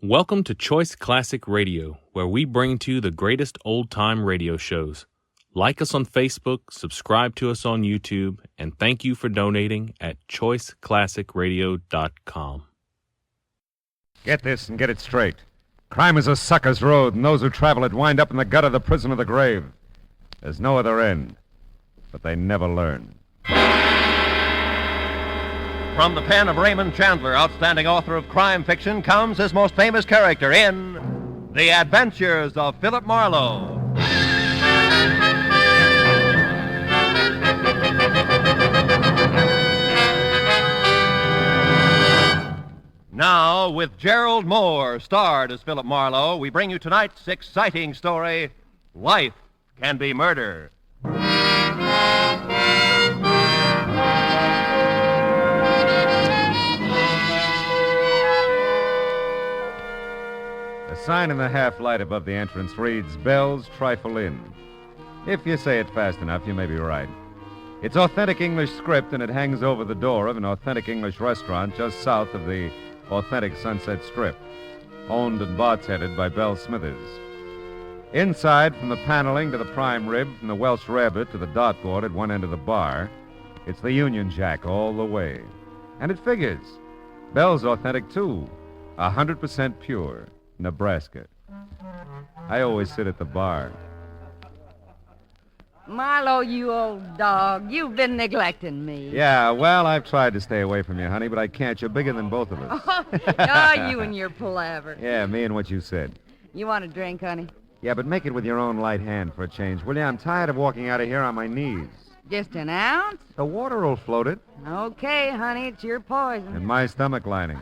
Welcome to Choice Classic Radio, where we bring to you the greatest old-time radio shows. Like us on Facebook, subscribe to us on YouTube, and thank you for donating at choiceclassicradio.com. Get this and get it straight. Crime is a sucker's road, and those who travel it wind up in the gut of the prison of the grave. There's no other end, but they never learn. From the pen of Raymond Chandler, outstanding author of crime fiction, comes his most famous character in The Adventures of Philip Marlowe. Now, with Gerald Moore starred as Philip Marlowe, we bring you tonight's exciting story, Life Can Be Murder. A sign in the half-light above the entrance reads, Bells Trifle Inn. If you say it fast enough, you may be right. It's authentic English script, and it hangs over the door of an authentic English restaurant just south of the authentic Sunset Strip, owned and bartended by Belle Smithers. Inside, from the paneling to the prime rib, from the Welsh rabbit to the dartboard at one end of the bar, it's the Union Jack all the way. And it figures. Belle's authentic, too. 100% pure. Nebraska. I always sit at the bar. Marlowe, you old dog, you've been neglecting me. Yeah, well, I've tried to stay away from you, honey, but I can't. You're bigger than both of us. Oh, you and your palaver. Yeah, me and what you said. You want a drink, honey? Yeah, but make it with your own light hand for a change, will you? I'm tired of walking out of here on my knees. Just an ounce? The water will float it. Okay, honey, it's your poison. And my stomach lining.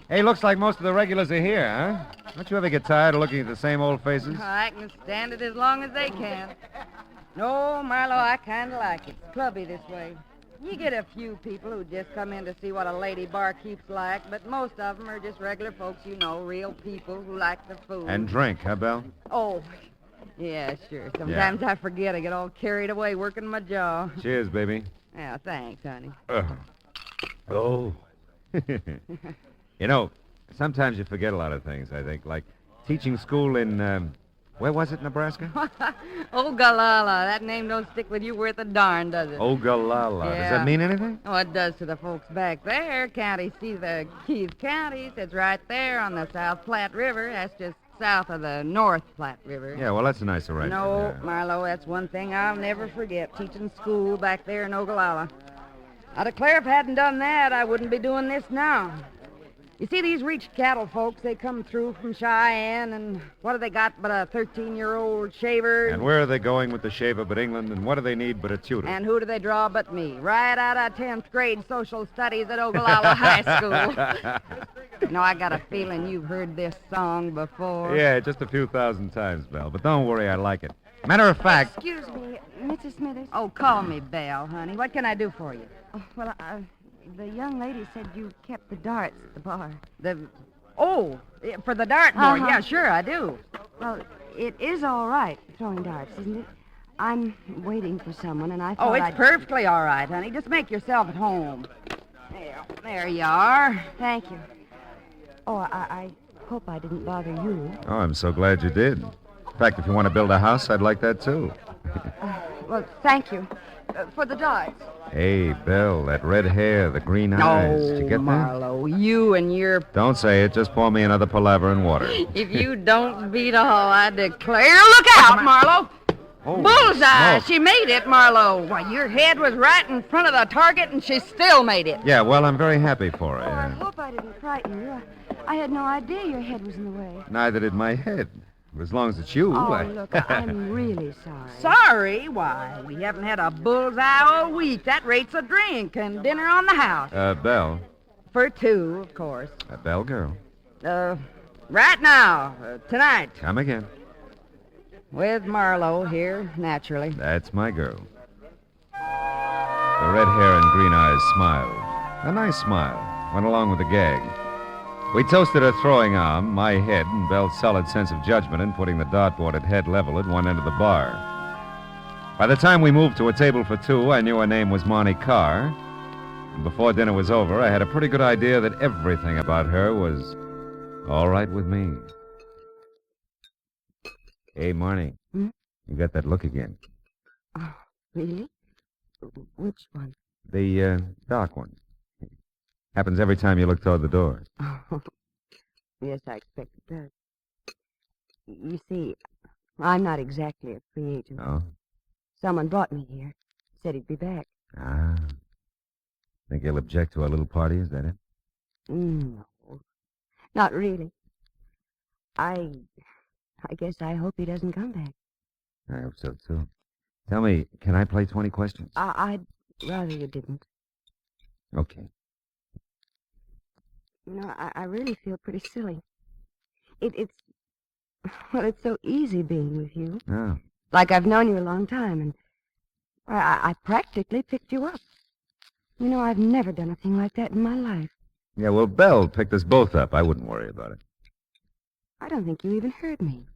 Hey, looks like most of the regulars are here, huh? Don't you ever get tired of looking at the same old faces? I can stand it as long as they can. No, Marlowe, I kind of like it. It's clubby this way. You get a few people who just come in to see what a lady barkeep's like, but most of them are just regular folks, you know, real people who like the food. And drink, huh, Belle? Oh, yeah, sure. Sometimes I forget. I get all carried away working my jaw. Cheers, baby. Yeah, thanks, honey. Oh. You know, sometimes you forget a lot of things, I think, like teaching school in, where was it, Nebraska? Ogallala. That name don't stick with you worth a darn, does it? Ogallala. Yeah. Does that mean anything? Oh, it does to the folks back there. County, see the Keith County. It's right there on the South Platte River. That's just south of the North Platte River. Yeah, well, that's a nice arrangement. No, Yeah. Marlowe, that's one thing I'll never forget, teaching school back there in Ogallala. I declare if I hadn't done that, I wouldn't be doing this now. You see, these reached cattle folks, they come through from Cheyenne, and what have they got but a 13-year-old shaver? And where are they going with the shaver but England, and what do they need but a tutor? And who do they draw but me? Right out of 10th grade social studies at Ogallala High School. You know, I got a feeling you've heard this song before. Yeah, just a few thousand times, Belle, but don't worry, I like it. Matter of fact... Excuse me, Mrs. Smithers. Oh, call me Belle, honey. What can I do for you? Oh, well, the young lady said you kept the darts at the bar. For the dartboard. Uh-huh. Yeah, sure, I do. Well, it is all right throwing darts, isn't it? I'm waiting for someone, and I thought Oh, it's I'd... perfectly all right, honey. Just make yourself at home. There you are. Thank you. Oh, I hope I didn't bother you. Oh, I'm so glad you did. In fact, if you want to build a house, I'd like that, too. Well, thank you. For the darts. Hey, Belle, that red hair, the green eyes. Did you get that? Marlowe, you and your... Don't say it. Just pour me another palaver and water. If you don't beat all, I declare... Look out, Marlowe! Oh, Bullseye! smoke. She made it, Marlowe. Why, your head was right in front of the target, and she still made it. Yeah, well, I'm very happy for Oh, I her. hope I didn't frighten you. I had no idea your head was in the way. Neither did my head. As long as it's you. Oh, look, I'm really sorry. Sorry? Why, we haven't had a bullseye all week. That rates a drink and dinner on the house. Belle. For two, of course. Belle girl. Right now, tonight, Come again. with Marlowe here, naturally. That's my girl. The red hair and green eyes smiled. A nice smile. Went along with the gag. We toasted her throwing arm, my head, and Belle's solid sense of judgment in putting the dartboard at head level at one end of the bar. By the time we moved to a table for two, I knew her name was Monty Carr. And before dinner was over, I had a pretty good idea that everything about her was All right with me. Hey, Marnie. Hmm? You got that look again. Oh, really? Which one? The dark one. Happens every time you look toward the door. Oh, yes, I expect it does. You see, I'm not exactly a free agent. Oh? Someone brought me here. Said he'd be back. Ah. Think he'll object to our little party, is that it? No, not really. I guess I hope he doesn't come back. I hope so, too. Tell me, can I play 20 questions? I'd rather you didn't. Okay. You know, I really feel pretty silly. It's so easy being with you. Oh. Like I've known you a long time, and I practically picked you up. You know, I've never done a thing like that in my life. Yeah, well, Belle picked us both up. I wouldn't worry about it. I don't think you even heard me.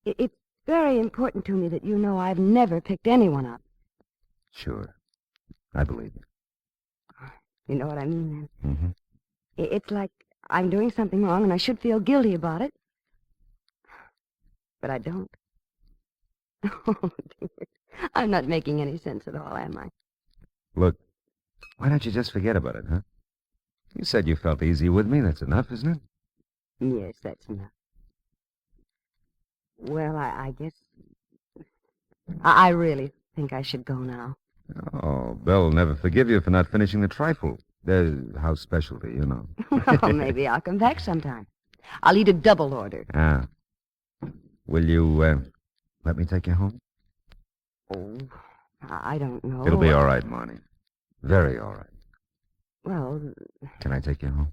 It's very important to me that you know I've never picked anyone up. Sure. I believe you. You know what I mean, then? Mm-hmm. It's like I'm doing something wrong and I should feel guilty about it. But I don't. Oh, dear. I'm not making any sense at all, am I? Look, why don't you just forget about it, huh? You said you felt easy with me. That's enough, isn't it? Yes, that's enough. Well, I guess... I really think I should go now. Oh, Belle will never forgive you for not finishing the trifle. House specialty, you know. Well, maybe I'll come back sometime. I'll eat a double order. Ah. Will you, let me take you home? Oh, I don't know. It'll be all right, Marnie. Very all right. Well, Can I take you home?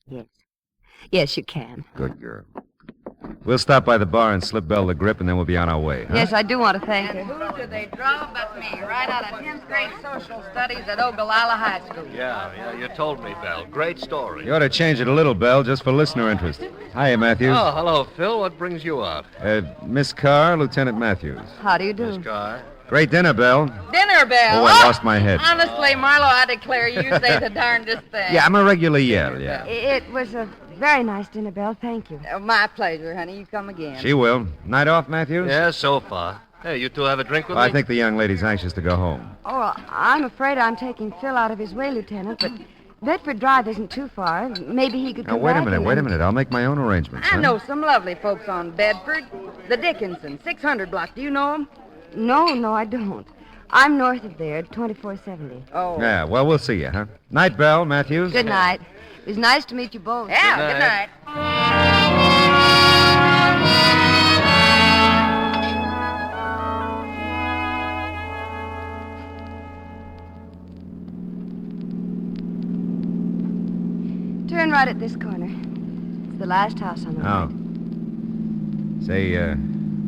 yes. Yes, you can. Good girl. We'll stop by the bar and slip Belle the grip, and then we'll be on our way, huh? Yes, I do want to thank And her. who do they draw but me, right out of 10th grade social studies at Ogallala High School? Yeah, you told me, Belle. Great story. You ought to change it a little, Belle, just for listener interest. Hiya, Matthews. Oh, hello, Phil. What brings you out? Miss Carr, Lieutenant Matthews. How do you do? Miss Carr. Great dinner, Belle. Dinner bell. Oh, I lost my head. Honestly, Marlowe, I declare you say the darndest thing. Yeah, I'm a regular Yale, yeah. It was a very nice dinner, Belle. Thank you. Oh, my pleasure, honey. You come again. She will. Night off, Matthews? Yeah, so far. Hey, you two have a drink with Well, me? I think the young lady's anxious to go home. Oh, I'm afraid I'm taking Phil out of his way, Lieutenant, but Bedford Drive isn't too far. Maybe he could Now, come wait a back minute, and wait a then- minute. I'll make my own arrangements. I huh? know some lovely folks on Bedford. The Dickinson, 600 block. Do you know them? No, I don't. I'm north of there, 2470. Oh. Yeah, well, we'll see you, huh? Night, Belle, Matthews. Good night. It was nice to meet you both. Yeah, Good good night. night. Turn right at this corner. It's the last house on the Oh. right. Say,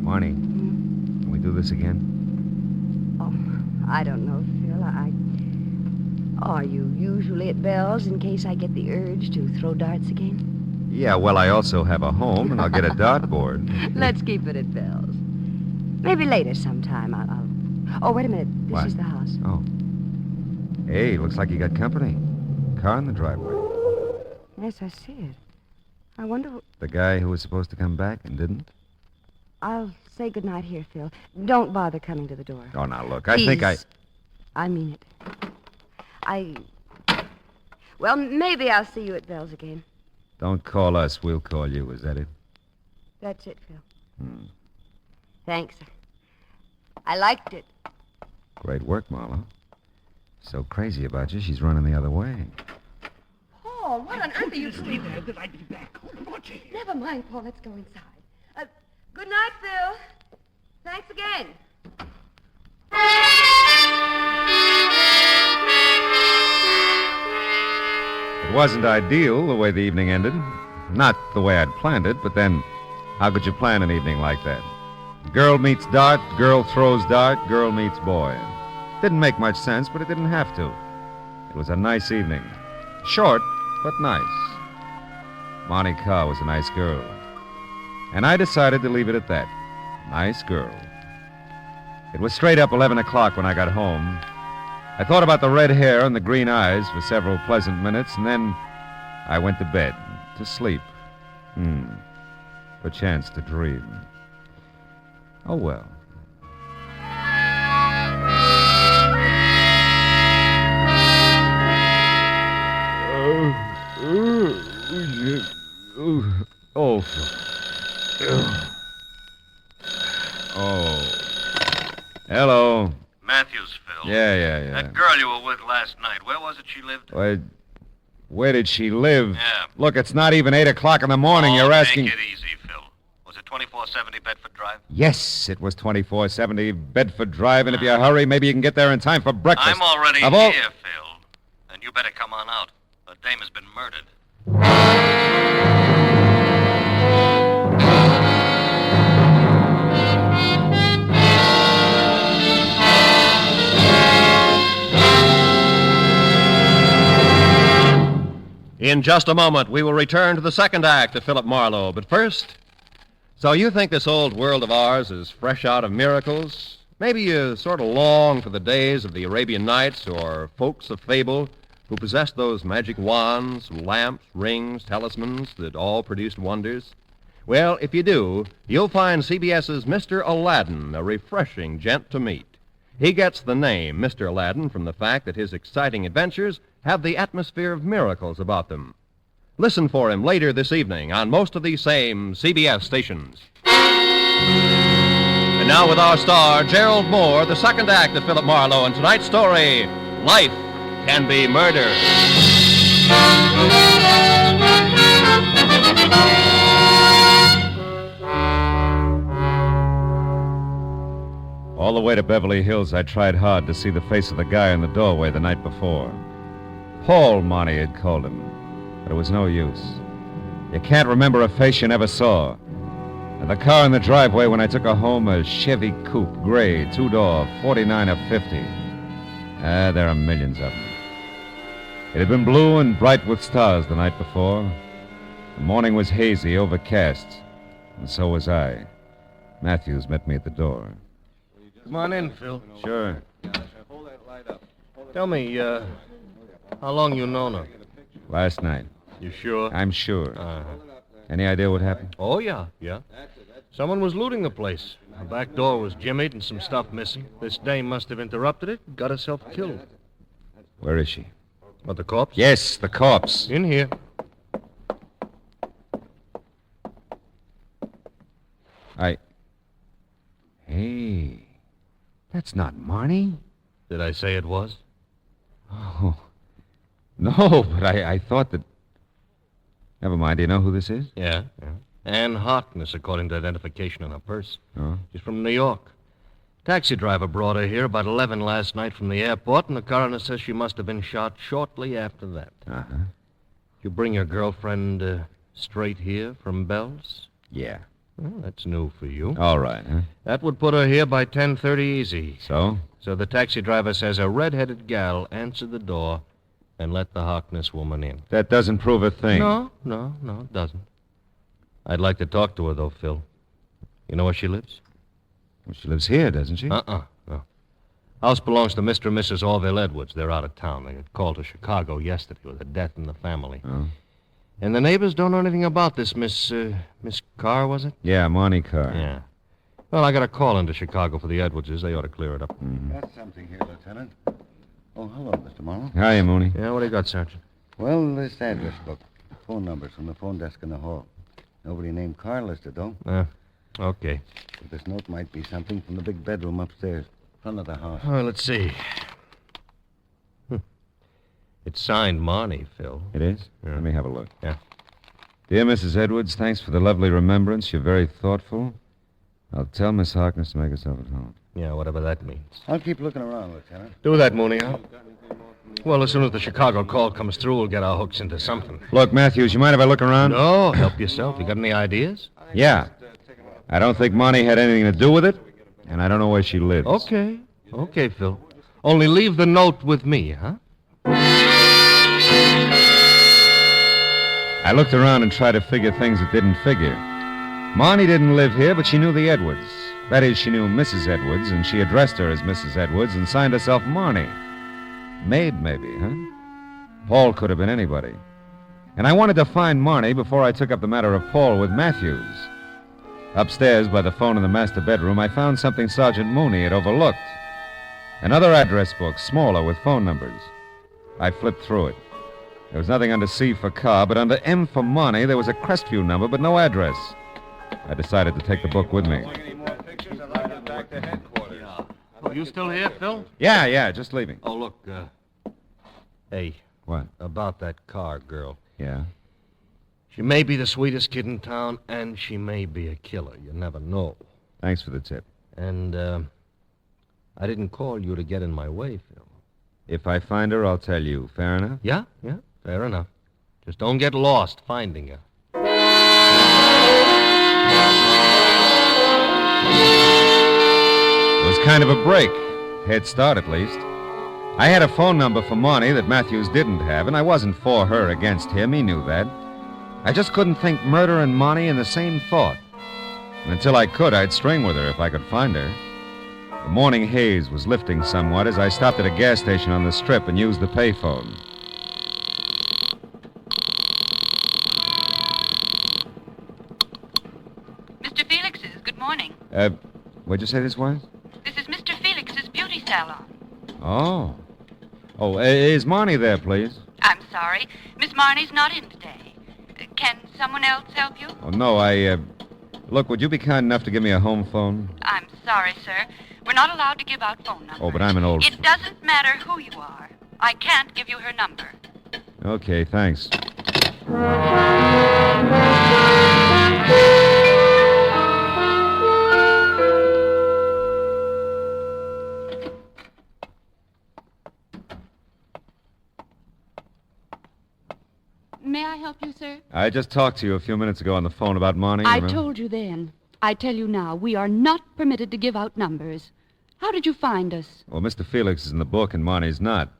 Marnie, can we do this again? Oh, I don't know, Phil. Are you usually at Bell's in case I get the urge to throw darts again? Yeah, well, I also have a home, and I'll get a dartboard. Let's keep it at Bell's. Maybe later sometime I'll... Oh, wait a minute. This What? is the house. Oh. Hey, looks like you got company. Car in the driveway. Yes, I see it. I wonder... The guy who was supposed to come back and didn't? I'll say goodnight here, Phil. Don't bother coming to the door. Oh, now, look, I think Please. I mean it. Well, maybe I'll see you at Bell's again. Don't call us, we'll call you. Is that it? That's it, Phil. Hmm. Thanks. I liked it. Great work, Marlowe. So crazy about you, she's running the other way. Paul, what on earth are you Stay there, that I'd be back. Watch it. Never mind, Paul. Let's go inside. Good night, Phil. Thanks again. It wasn't ideal the way the evening ended. Not the way I'd planned it, but then how could you plan an evening like that? Girl meets dart, girl throws dart, girl meets boy. Didn't make much sense, but it didn't have to. It was a nice evening. Short, but nice. Monty Carr was a nice girl. And I decided to leave it at that. Nice girl. It was straight up 11 o'clock when I got home. I thought about the red hair and the green eyes for several pleasant minutes, and then I went to bed, to sleep. Perchance to dream. Oh, well. Oh. Hello. Matthews, Phil. Yeah. That girl you were with last night, where was it she lived? Where did she live? Yeah. Look, it's not even 8 o'clock in the morning. You're asking... Take it easy, Phil. Was it 2470 Bedford Drive? Yes, it was 2470 Bedford Drive, and if you hurry, maybe you can get there in time for breakfast. I'm already here, Phil. And you better come on out. The dame has been murdered. In just a moment, we will return to the second act of Philip Marlowe. But first, so you think this old world of ours is fresh out of miracles? Maybe you sort of long for the days of the Arabian Nights or folks of fable who possessed those magic wands, lamps, rings, talismans that all produced wonders? Well, if you do, you'll find CBS's Mr. Aladdin a refreshing gent to meet. He gets the name Mr. Aladdin from the fact that his exciting adventures have the atmosphere of miracles about them. Listen for him later this evening on most of these same CBS stations. And now with our star, Gerald Moore, the second act of Philip Marlowe, and tonight's story, Life Can Be Murder. All the way to Beverly Hills, I tried hard to see the face of the guy in the doorway the night before. Paul, Monty had called him, but it was no use. You can't remember a face you never saw. And the car in the driveway when I took her home, a Chevy Coupe, gray, two-door, 49 or 50. There are millions of them. It had been blue and bright with stars the night before. The morning was hazy, overcast, and so was I. Matthews met me at the door. Come on in, Phil. Sure. Tell me, how long you known her? Last night. You sure? I'm sure. Uh-huh. Any idea what happened? Oh, yeah. Someone was looting the place. The back door was jimmied and some stuff missing. This dame must have interrupted it and got herself killed. Where is she? What, the corpse? Yes, the corpse. In here. Hey, that's not Marnie. Did I say it was? Oh, no, but I thought that... Never mind, do you know who this is? Yeah. Ann Harkness, according to identification on her purse. Oh? She's from New York. Taxi driver brought her here about 11 last night from the airport, and the coroner says she must have been shot shortly after that. Uh-huh. You bring your girlfriend straight here from Bell's? Yeah. Well, that's new for you. All right, huh? That would put her here by 10:30 easy. So? So the taxi driver says a red-headed gal answered the door and let the Harkness woman in. That doesn't prove a thing. No, it doesn't. I'd like to talk to her, though, Phil. You know where she lives? Well, she lives here, doesn't she? No. House belongs to Mr. and Mrs. Orville Edwards. They're out of town. They got called to Chicago yesterday with a death in the family. Oh? And the neighbors don't know anything about this Miss Carr, was it? Yeah, Marnie Carr. Yeah. Well, I got a call into Chicago for the Edwardses. They ought to clear it up. Mm-hmm. Got something here, Lieutenant. Oh, hello, Mr. Marlowe. Hiya, Mooney. Yeah, what do you got, Sergeant? Well, this address book. Phone numbers from the phone desk in the hall. Nobody named Carr listed, though. Okay. But this note might be something from the big bedroom upstairs, front of the house. Well, let's see. It's signed Marnie, Phil. It is? Yeah. Let me have a look. Yeah. Dear Mrs. Edwards, thanks for the lovely remembrance. You're very thoughtful. I'll tell Miss Harkness to make herself at home. Yeah, whatever that means. I'll keep looking around, Lieutenant. Do that, Mooney, huh? Well, as soon as the Chicago call comes through, we'll get our hooks into something. Look, Matthews, you mind if I look around? No, help yourself. You got any ideas? Yeah. I don't think Marnie had anything to do with it, and I don't know where she lives. Okay, Phil. Only leave the note with me, huh? I looked around and tried to figure things that didn't figure. Marnie didn't live here, but she knew the Edwards. That is, she knew Mrs. Edwards, and she addressed her as Mrs. Edwards and signed herself Marnie. Maid, maybe, huh? Paul could have been anybody. And I wanted to find Marnie before I took up the matter of Paul with Matthews. Upstairs by the phone in the master bedroom, I found something Sergeant Mooney had overlooked. Another address book, smaller, with phone numbers. I flipped through it. There was nothing under C for car, but under M for Marnie, there was a Crestview number, but no address. I decided to take the book with me. Oh, you still here, Phil? Yeah, just leaving. Oh, look, hey. What? About that car girl. Yeah? She may be the sweetest kid in town, and she may be a killer. You never know. Thanks for the tip. And, I didn't call you to get in my way, Phil. If I find her, I'll tell you. Fair enough? Yeah, fair enough. Just don't get lost finding her. It was kind of a break. Head start, at least. I had a phone number for Marnie that Matthews didn't have, and I wasn't for her against him. He knew that. I just couldn't think murder and Marnie in the same thought. And until I could, I'd string with her if I could find her. The morning haze was lifting somewhat as I stopped at a gas station on the strip and used the payphone. Mr. Felix's, good morning. What'd you say this was? This is Mr. Felix's beauty salon. Oh. Oh, is Marnie there, please? I'm sorry. Miss Marnie's not in today. Can someone else help you? Oh, no, Look, would you be kind enough to give me a home phone? I'm sorry, sir. We're not allowed to give out phone numbers. Oh, but I'm an old... It doesn't matter who you are. I can't give you her number. Okay, thanks. May I help you, sir? I just talked to you a few minutes ago on the phone about Marnie. I remember? told you then. I tell you now, we are not permitted to give out numbers. How did you find us? Well, Mr. Felix is in the book and Marnie's not.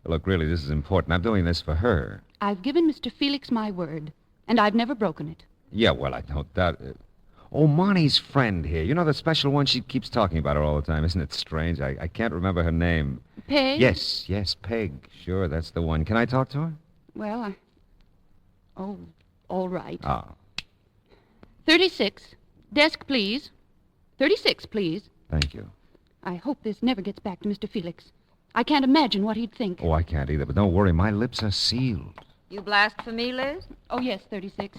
Look, really, this is important. I'm doing this for her. I've given Mr. Felix my word, and I've never broken it. Yeah, well, I don't doubt it. Oh, Marnie's friend here. You know the special one? She keeps talking about her all the time. Isn't it strange? I can't remember her name. Peg? Yes, Peg. Sure, that's the one. Can I talk to her? Well, Oh, all right. Ah. 36. Desk, please. 36, please. Thank you. I hope this never gets back to Mr. Felix. I can't imagine what he'd think. Oh, I can't either, but don't worry. My lips are sealed. You blast for me, Liz? Oh, yes, 36.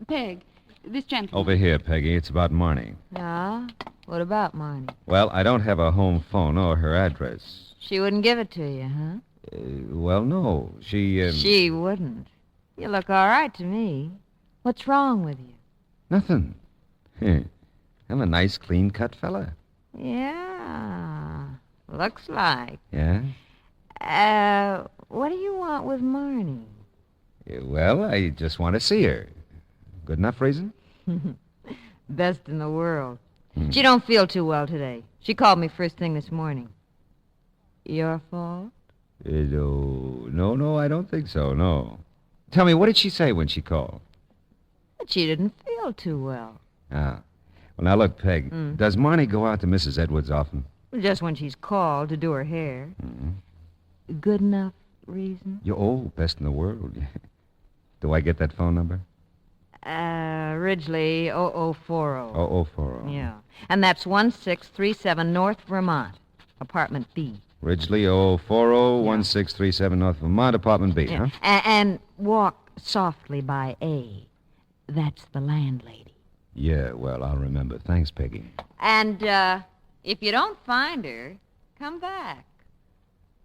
Peg, this gentleman. Over here, Peggy. It's about Marnie. Yeah? What about Marnie? Well, I don't have a home phone or her address. She wouldn't give it to you, huh? Well, no. She... She wouldn't. You look all right to me. What's wrong with you? Nothing. I'm a nice, clean-cut fella. Yeah, looks like. Yeah? What do you want with Marnie? Well, I just want to see her. Good enough reason? Best in the world. She don't feel too well today. She called me first thing this morning. Your fault? No, I don't think so, no. Tell me, what did she say when she called? But she didn't feel too well. Ah. Well, now, look, Peg, does Marnie go out to Mrs. Edwards often? Just when she's called to do her hair. Good enough reason? You're best in the world. Do I get that phone number? Ridgely 0040. 0040. Yeah. And that's 1637 North Vermont, apartment B. Ridgely 0040, 1637 North Vermont, apartment B, huh? And walk softly by A. That's the landlady. Yeah, well, I'll remember. Thanks, Peggy. And, if you don't find her, come back.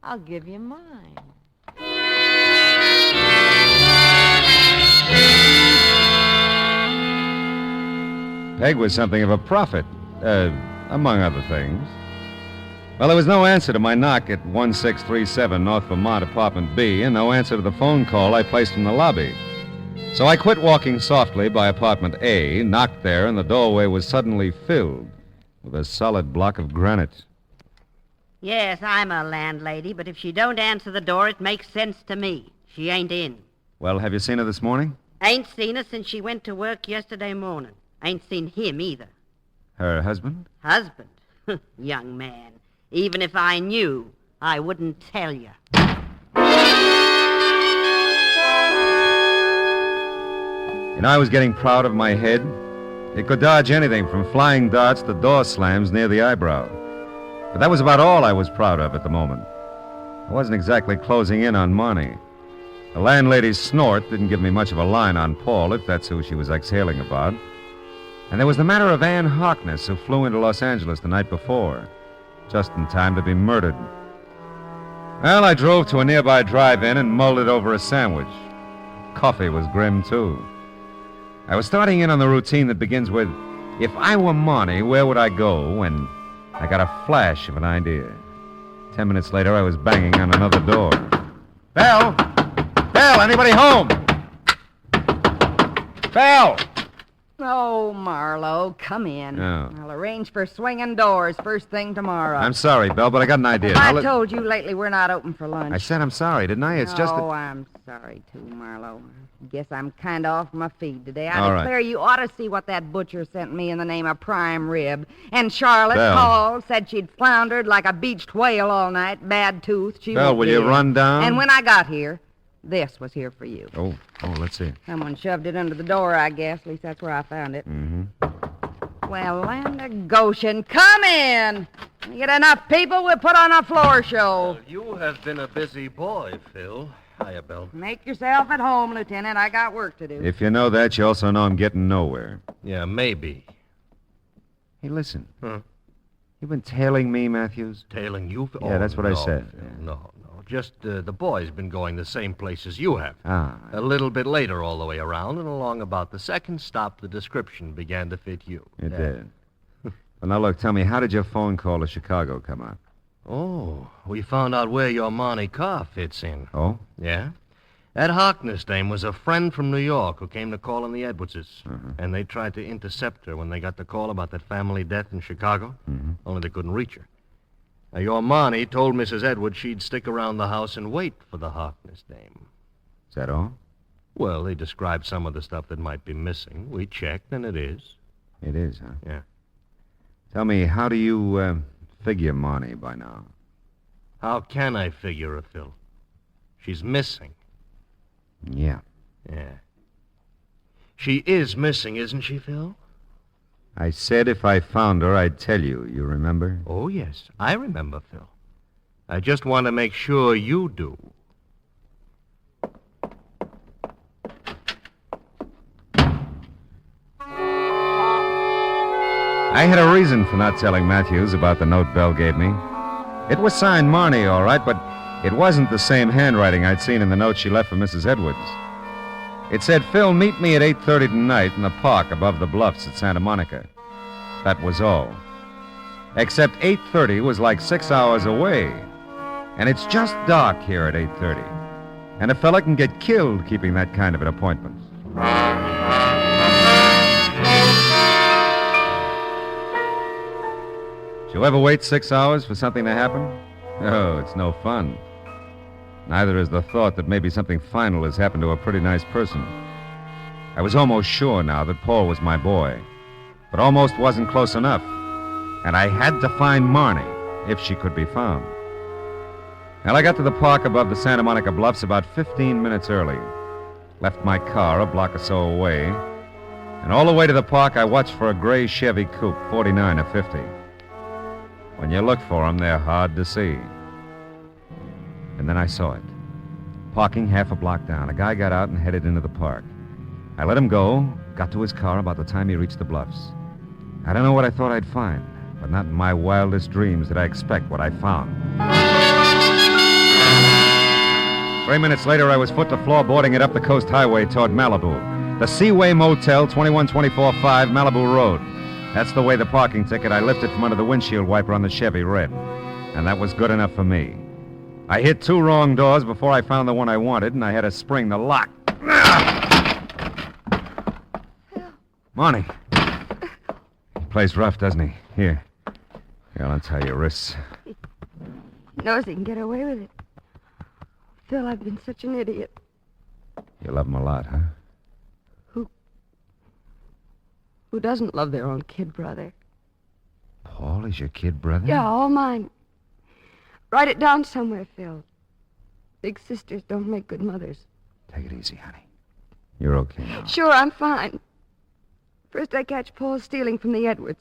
I'll give you mine. Peg was something of a prophet, among other things. Well, there was no answer to my knock at 1637 North Vermont, apartment B, and no answer to the phone call I placed in the lobby. So I quit walking softly by apartment A, knocked there, and the doorway was suddenly filled with a solid block of granite. Yes, I'm a landlady, but if she don't answer the door, it makes sense to me. She ain't in. Well, have you seen her this morning? Ain't seen her since she went to work yesterday morning. Ain't seen him either. Her husband? Husband? Young man. Even if I knew, I wouldn't tell you. You know, I was getting proud of my head. It could dodge anything from flying darts to door slams near the eyebrow. But that was about all I was proud of at the moment. I wasn't exactly closing in on Marnie. The landlady's snort didn't give me much of a line on Paul, if that's who she was exhaling about. And there was the matter of Ann Harkness, who flew into Los Angeles the night before, just in time to be murdered. Well, I drove to a nearby drive-in and mulled it over a sandwich. Coffee was grim, too. I was starting in on the routine that begins with, if I were Marnie, where would I go? And I got a flash of an idea. 10 minutes later, I was banging on another door. Bell! Bell, anybody home? Bell! Oh, Marlowe, come in. Oh. I'll arrange for swinging doors first thing tomorrow. I'm sorry, Bell, but I got an idea. I told you lately we're not open for lunch. I said I'm sorry, didn't I? It's just that... Oh, I'm sorry, too, Marlowe. Guess I'm kind of off my feed today. I All right. declare you ought to see what that butcher sent me in the name of prime rib. And Charlotte Bell. called, said she'd floundered like a beached whale all night, bad tooth. Bell, will you run down? And when I got here, this was here for you. Oh, let's see. Someone shoved it under the door, I guess. At least that's where I found it. Mm-hmm. Well, land of Goshen, come in. You get enough people, we'll put on a floor show. Well, you have been a busy boy, Phil. Hiya, Bell. Make yourself at home, Lieutenant. I got work to do. If you know that, you also know I'm getting nowhere. Yeah, maybe. Hey, listen. Huh? You been tailing me, Matthews? Tailing you? Yeah, that's what I said. Phil, no. Just the boy's been going the same places you have. Ah. A little bit later all the way around, and along about the second stop, the description began to fit you. It did. Well, now, look, tell me, how did your phone call to Chicago come out? Oh, we found out where your Monte car fits in. Oh? Yeah? That Harkness dame was a friend from New York who came to call on the Edwardses. Uh-huh. And they tried to intercept her when they got the call about that family death in Chicago. Mm-hmm. Only they couldn't reach her. Now, your Marnie told Mrs. Edwards she'd stick around the house and wait for the Harkness dame. Is that all? Well, they described some of the stuff that might be missing. We checked, and it is. It is, huh? Yeah. Tell me, how do you figure Marnie by now? How can I figure her, Phil? She's missing. Yeah. Yeah. She is missing, isn't she, Phil? I said if I found her, I'd tell you. You remember? Oh, yes. I remember, Phil. I just want to make sure you do. I had a reason for not telling Matthews about the note Bell gave me. It was signed Marnie, all right, but it wasn't the same handwriting I'd seen in the note she left for Mrs. Edwards. It said, Phil, meet me at 8:30 tonight in the park above the bluffs at Santa Monica. That was all. Except 8:30 was like 6 hours away. And it's just dark here at 8:30. And a fella can get killed keeping that kind of an appointment. Did you ever wait 6 hours for something to happen? Oh, it's no fun. Neither is the thought that maybe something final has happened to a pretty nice person. I was almost sure now that Paul was my boy, but almost wasn't close enough. And I had to find Marnie, if she could be found. Well, I got to the park above the Santa Monica Bluffs about 15 minutes early. Left my car a block or so away. And all the way to the park, I watched for a gray Chevy Coupe, 49 or 50. When you look for them, they're hard to see. And then I saw it. Parking half a block down, a guy got out and headed into the park. I let him go, got to his car about the time he reached the bluffs. I don't know what I thought I'd find, but not in my wildest dreams did I expect what I found. 3 minutes later, I was foot to floor boarding it up the coast highway toward Malibu. The Seaway Motel, 21245 Malibu Road. That's the way the parking ticket I lifted from under the windshield wiper on the Chevy read. And that was good enough for me. I hit 2 wrong doors before I found the one I wanted, and I had to spring the lock. Marnie. He plays rough, doesn't he? Here, I'll untie your wrists. He knows he can get away with it. Phil, I've been such an idiot. You love him a lot, huh? Who doesn't love their own kid brother? Paul is your kid brother? Yeah, all mine. Write it down somewhere, Phil. Big sisters don't make good mothers. Take it easy, honey. You're okay now. Sure, I'm fine. First I catch Paul stealing from the Edwards.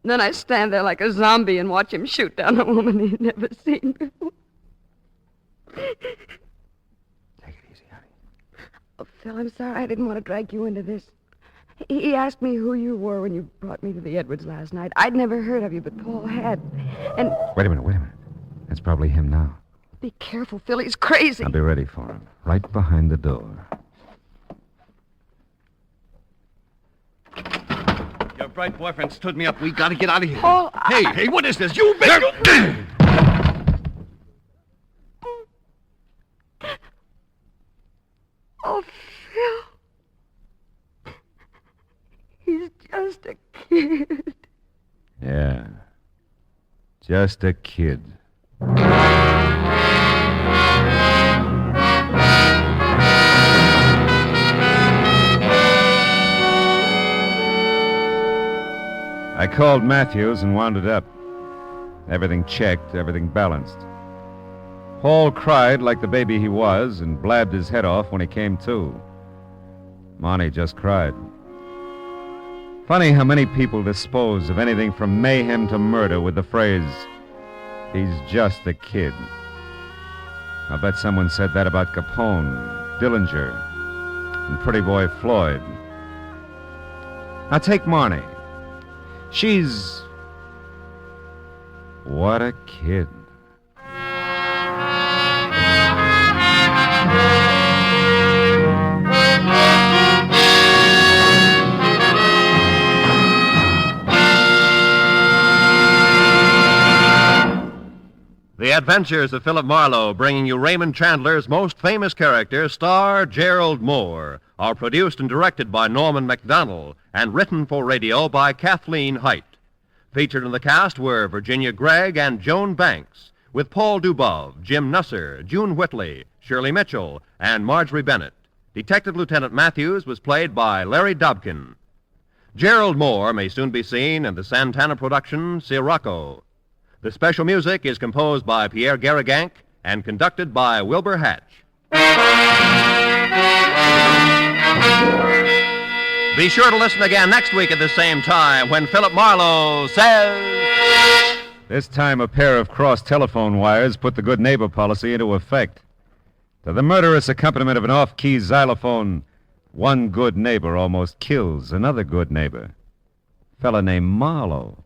Then I stand there like a zombie and watch him shoot down a woman he'd never seen before. Take it easy, honey. Oh, Phil, I'm sorry I didn't want to drag you into this. He asked me who you were when you brought me to the Edwards last night. I'd never heard of you, but Paul had. And... Wait a minute. That's probably him now. Be careful, Phil. He's crazy. I'll be ready for him. Right behind the door. Your bright boyfriend stood me up. We got to get out of here. Paul, Hey, what is this? You big... Oh, Phil. He's just a kid. Yeah. Just a kid. I called Matthews and wound it up. Everything checked, everything balanced. Paul cried like the baby he was and blabbed his head off when he came to. Monty just cried. Funny how many people dispose of anything from mayhem to murder with the phrase, "He's just a kid." I bet someone said that about Capone, Dillinger, and Pretty Boy Floyd. Now take Marnie. She's... What a kid. The Adventures of Philip Marlowe, bringing you Raymond Chandler's most famous character, star Gerald Moore, are produced and directed by Norman MacDonald and written for radio by Kathleen Height. Featured in the cast were Virginia Gregg and Joan Banks, with Paul Dubov, Jim Nusser, June Whitley, Shirley Mitchell, and Marjorie Bennett. Detective Lieutenant Matthews was played by Larry Dobkin. Gerald Moore may soon be seen in the Santana production, Sirocco. The special music is composed by Pierre Garrigank and conducted by Wilbur Hatch. Be sure to listen again next week at the same time when Philip Marlowe says... This time a pair of cross telephone wires put the good neighbor policy into effect. To the murderous accompaniment of an off-key xylophone, one good neighbor almost kills another good neighbor. Fella named Marlowe.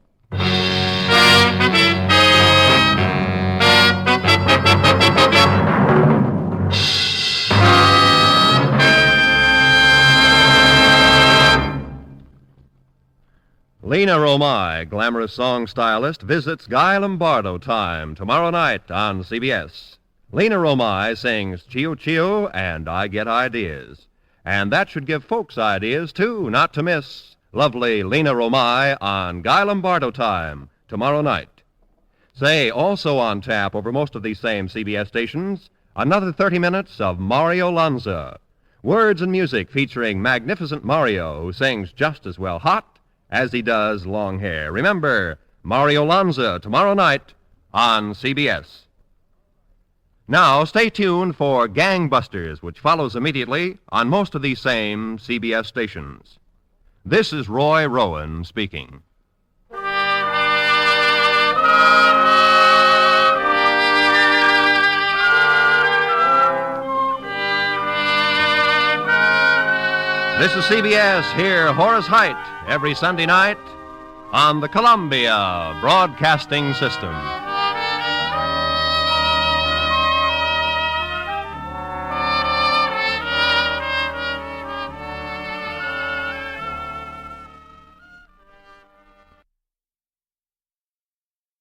Lena Romai, glamorous song stylist, visits Guy Lombardo Time tomorrow night on CBS. Lena Romai sings Chio Chio and I Get Ideas. And that should give folks ideas, too, not to miss. Lovely Lena Romai on Guy Lombardo Time tomorrow night. Say, also on tap over most of these same CBS stations, another 30 minutes of Mario Lanza. Words and music featuring magnificent Mario, who sings just as well hot as he does long hair. Remember, Mario Lanza tomorrow night on CBS. Now, stay tuned for Gangbusters, which follows immediately on most of these same CBS stations. This is Roy Rowan speaking. This is CBS. Hear Horace Heidt every Sunday night on the Columbia Broadcasting System.